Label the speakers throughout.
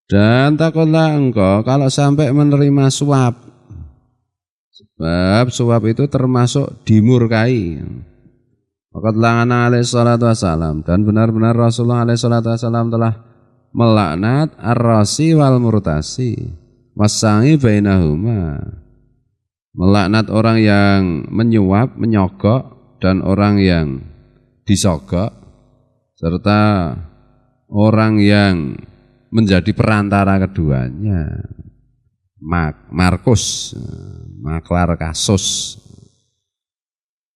Speaker 1: Dan takutlah engkau kalau sampai menerima suap. Sebab suap itu termasuk dimurkai. Waqad la'ana alaihi salatu wassalam. Dan benar-benar Rasulullah alaihi salatu wassalam telah melaknat ar-rasi wal murtasi wasangi bainahuma. Melaknat orang yang menyuap, menyogok, dan orang yang disogok, serta orang yang menjadi perantara keduanya. Markus, maklar kasus,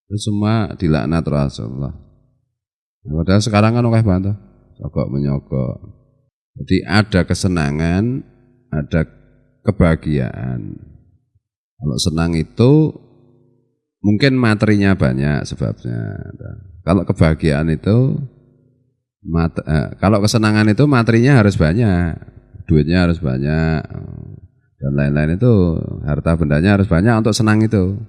Speaker 1: itu semua dilaknat Rasulullah. Padahal sekarang kan oleh bantu sogok menyogok. Jadi ada kesenangan, ada kebahagiaan. Kalau senang itu mungkin materinya banyak sebabnya. Kalau kebahagiaan itu kalau kesenangan itu materinya harus banyak, duitnya harus banyak, dan lain-lain itu, harta bendanya harus banyak untuk senang itu.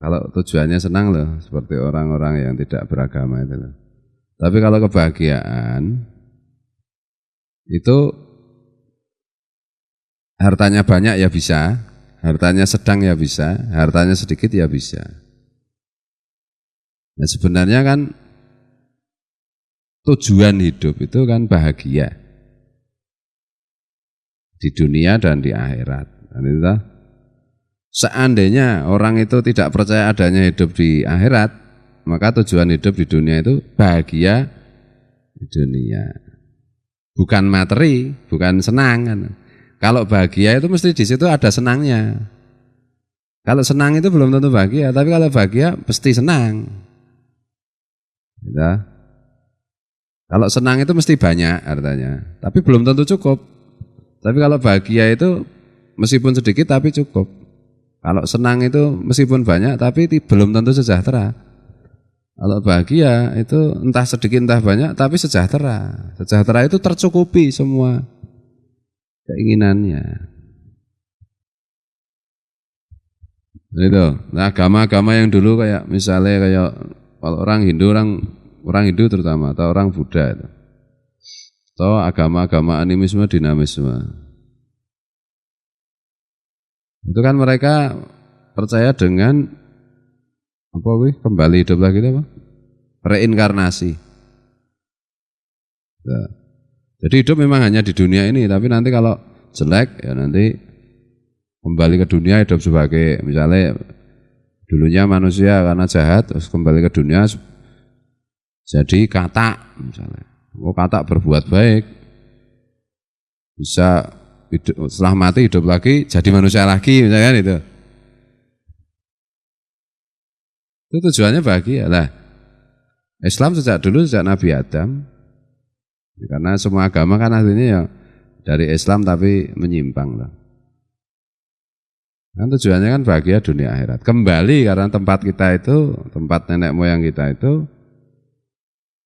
Speaker 1: Kalau tujuannya senang loh, seperti orang-orang yang tidak beragama itu loh. Tapi kalau kebahagiaan itu hartanya banyak ya bisa, hartanya sedang ya bisa, hartanya sedikit ya bisa. Nah sebenarnya kan tujuan hidup itu kan bahagia di dunia dan di akhirat. Seandainya orang itu tidak percaya adanya hidup di akhirat, maka tujuan hidup di dunia itu bahagia di dunia. Bukan materi, bukan senang kan. Kalau bahagia itu mesti di situ ada senangnya. Kalau senang itu belum tentu bahagia, tapi kalau bahagia pasti senang. Gitu. Kalau senang itu mesti banyak artinya, tapi belum tentu cukup. Tapi kalau bahagia itu meskipun sedikit tapi cukup. Kalau senang itu meskipun banyak tapi belum tentu sejahtera. Kalau bahagia itu entah sedikit entah banyak tapi sejahtera. Sejahtera itu tercukupi semua keinginannya. Itu. Nah, agama-agama yang dulu kayak misalnya kayak kalau orang Hindu terutama atau orang Buddha itu. Atau agama-agama animisme, dinamisme. Itu kan mereka percaya dengan apa wih, kembali hidup lagi apa? Reinkarnasi. Ya. Jadi hidup memang hanya di dunia ini, tapi nanti kalau jelek ya nanti kembali ke dunia hidup sebagai misalnya dulunya manusia karena jahat terus kembali ke dunia jadi katak misalnya. Oh katak berbuat baik bisa hidup, setelah mati hidup lagi jadi manusia lagi misalnya itu. Itu tujuannya bahagia lah. Islam sejak dulu sejak Nabi Adam, karena semua agama kan artinya ya dari Islam tapi menyimpang lah. Kan tujuannya kan bahagia dunia akhirat. Kembali karena tempat kita itu, tempat nenek moyang kita itu,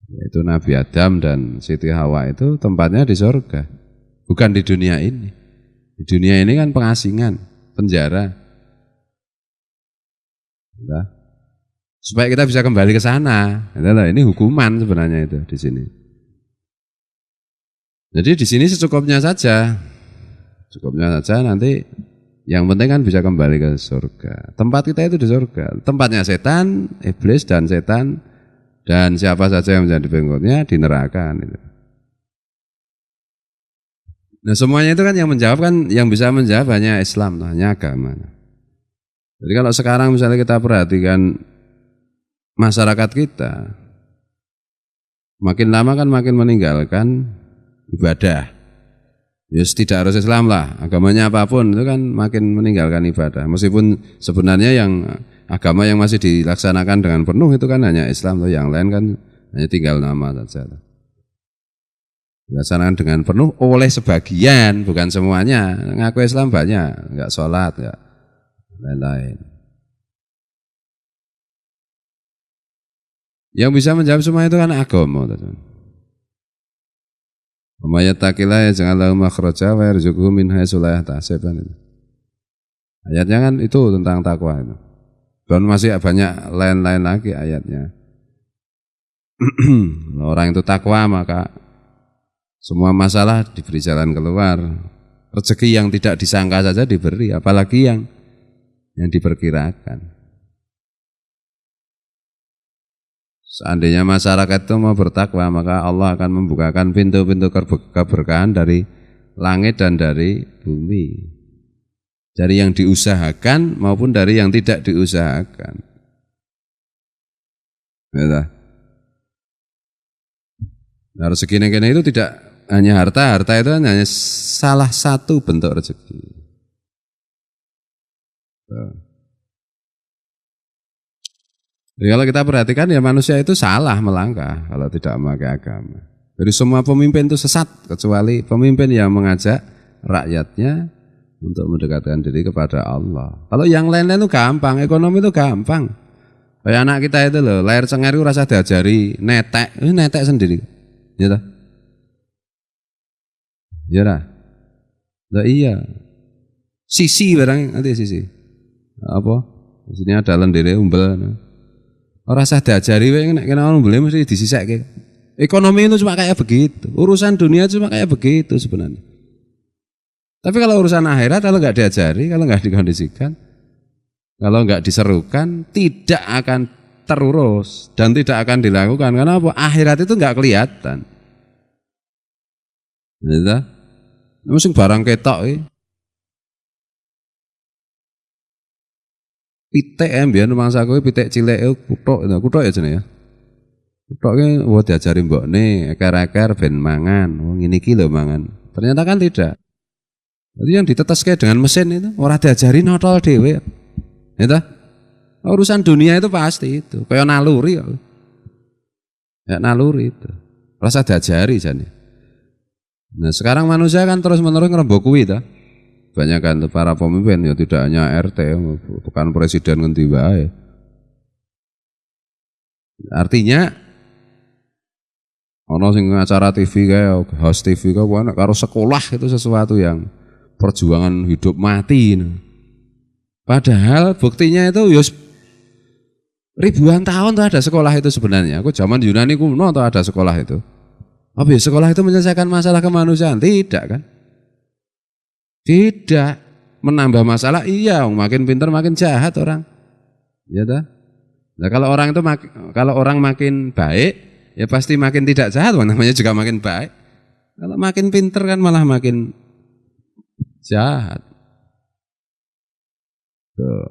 Speaker 1: yaitu Nabi Adam dan Siti Hawa itu tempatnya di surga, bukan di dunia ini. Di dunia ini kan pengasingan, penjara. Nah, supaya kita bisa kembali ke sana, ini hukuman sebenarnya itu di sini. Jadi di sini secukupnya saja, nanti yang penting kan bisa kembali ke surga. Tempat kita itu di surga. Tempatnya setan, iblis dan setan dan siapa saja yang menjadi pengikutnya di neraka. Nah semuanya itu kan yang menjawab kan, yang bisa menjawab hanya Islam, hanya agama. Jadi kalau sekarang misalnya kita perhatikan masyarakat kita, makin lama kan makin meninggalkan ibadah. Ya tidak harus Islam lah, agamanya apapun itu kan makin meninggalkan ibadah. Meskipun sebenarnya yang agama yang masih dilaksanakan dengan penuh itu kan hanya Islam, yang lain kan hanya tinggal nama saja. Dilaksanakan dengan penuh oleh sebagian, bukan semuanya. Ngaku Islam banyak, enggak sholat, enggak lain-lain. Yang bisa menjawab semua itu kan agama. Mayattaqillaha yaj'al lahu makhraja wa yarzuqhu min haitsu la yahtasib. Ayatnya kan itu tentang takwa itu. Dan masih banyak lain-lain lagi ayatnya. Orang itu takwa maka Semua masalah diberi jalan keluar. Rezeki yang tidak disangka saja diberi, apalagi yang diperkirakan. Seandainya masyarakat itu mau bertakwa, maka Allah akan membukakan pintu-pintu keberkahan dari langit dan dari bumi. Dari yang diusahakan maupun dari yang tidak diusahakan. Ya, nah, rezeki-rezeki itu tidak hanya harta itu hanya salah satu bentuk rezeki. Jadi kalau kita perhatikan ya manusia itu salah melangkah kalau tidak memakai agama. Jadi semua pemimpin itu sesat kecuali pemimpin yang mengajak rakyatnya untuk mendekatkan diri kepada Allah. Kalau yang lain-lain itu gampang, ekonomi itu gampang. Kayak anak kita itu loh, lahir cengar itu rasa diajari netek, netek sendiri. Ya toh? Ya lah. Lah iya. Sisi barang nanti sisi. Apa? Di sini ada lendir umbel. Ora usah diajari wae nek kena umbel mesti disisekke. Ekonomi itu cuma kayak begitu. Urusan dunia cuma kayak begitu sebenarnya. Tapi kalau urusan akhirat kalau nggak diajari, kalau nggak dikondisikan, kalau nggak diserukan, tidak akan terurus dan tidak akan dilakukan. Karena apa? Akhirat itu nggak kelihatan. Gitu. Mesti barang ketok pitik mbiyen mangsa kowe pitik cilik kuthuk ya jenenge ya. Kuthuk ki diajari mbokne eker-eker ben mangan. Wong ngene iki lho mangan. Ternyata kan tidak. Jadi yang diteteske dengan mesin itu ora diajari notol dhewe. Ya. Urusan dunia itu pasti itu, kayak naluri kok. Ya naluri itu. Rasa diajari jane. Nah, sekarang manusia kan terus-menerus ngrembug kuwi ta. Banyak kan para pemimpin ya tidak hanya RT, bukan presiden ngendi wae. Artinya ono sing acara TV kayak host TV kayak karo sekolah itu sesuatu yang perjuangan hidup mati. Padahal buktinya itu ya ribuan tahun tuh ada sekolah itu sebenarnya. Aku zaman Yunani kuno tuh ada sekolah itu. Apa ya sekolah itu menyelesaikan masalah kemanusiaan? Tidak kan? Tidak. Menambah masalah iya, makin pintar makin jahat orang. Ya dah. Nah, kalau orang makin baik, ya pasti makin tidak jahat, namanya juga makin baik. Kalau makin pintar kan malah makin jahat. Tuh.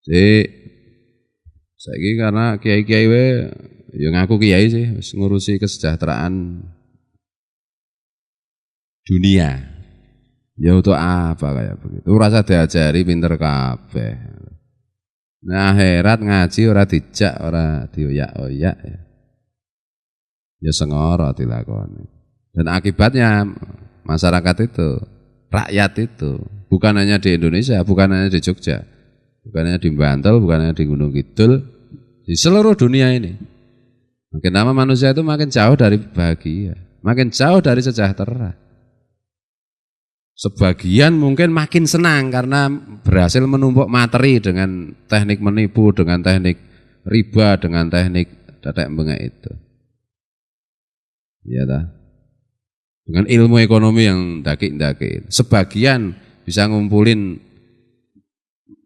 Speaker 1: Jadi saiki karena kiai-kiai we ya ngaku kiai sih ngurusi kesejahteraan dunia. Ya untuk apa kayak begitu? Rasa diajari pinter kabeh. Nah akhirat ngaji ora dijak, ora dioyak-oyak ya. Ya sengoro dilakoni. Dan akibatnya masyarakat itu, rakyat itu, bukan hanya di Indonesia, bukan hanya di Jogja, bukan hanya di Bantul, bukan hanya di Gunung Kidul, di seluruh dunia ini. Makin lama manusia itu makin jauh dari bahagia, makin jauh dari sejahtera. Sebagian mungkin makin senang karena berhasil menumpuk materi dengan teknik menipu, dengan teknik riba, dengan teknik tetek bengek itu. Iya dah. Dengan ilmu ekonomi yang daki-daki. Sebagian bisa ngumpulin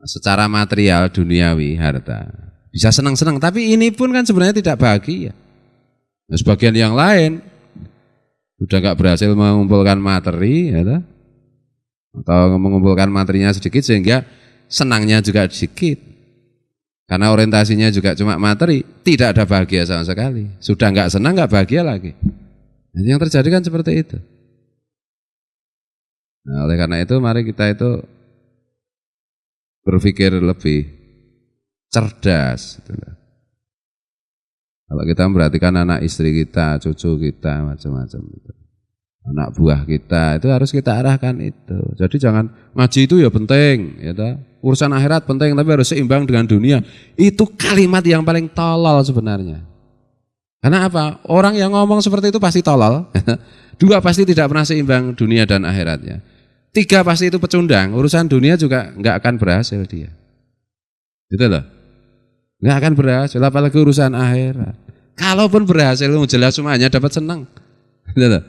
Speaker 1: secara material duniawi harta. Bisa senang-senang, tapi ini pun kan sebenarnya tidak bahagia. Nah, sebagian yang lain sudah nggak berhasil mengumpulkan materi, ya dah. Atau mengumpulkan materinya sedikit sehingga senangnya juga sedikit. Karena orientasinya juga cuma materi, tidak ada bahagia sama sekali. Sudah nggak senang, nggak bahagia lagi. Jadi yang terjadi kan seperti itu. Nah, oleh karena itu mari kita itu berpikir lebih cerdas. Kalau kita memperhatikan anak istri kita, cucu kita, macam-macam itu. Anak buah kita itu harus kita arahkan itu. Jadi jangan ngaji itu ya penting, ya toh. Urusan akhirat penting tapi harus seimbang dengan dunia. Itu kalimat yang paling tolol sebenarnya. Karena apa? Orang yang ngomong seperti itu pasti tolol. 2 pasti tidak pernah seimbang dunia dan akhiratnya. 3 pasti itu pecundang. Urusan dunia juga nggak akan berhasil dia. Gitu loh. Nggak akan berhasil, apalagi urusan akhirat. Kalaupun berhasil, jelas semuanya dapat senang. Gitu.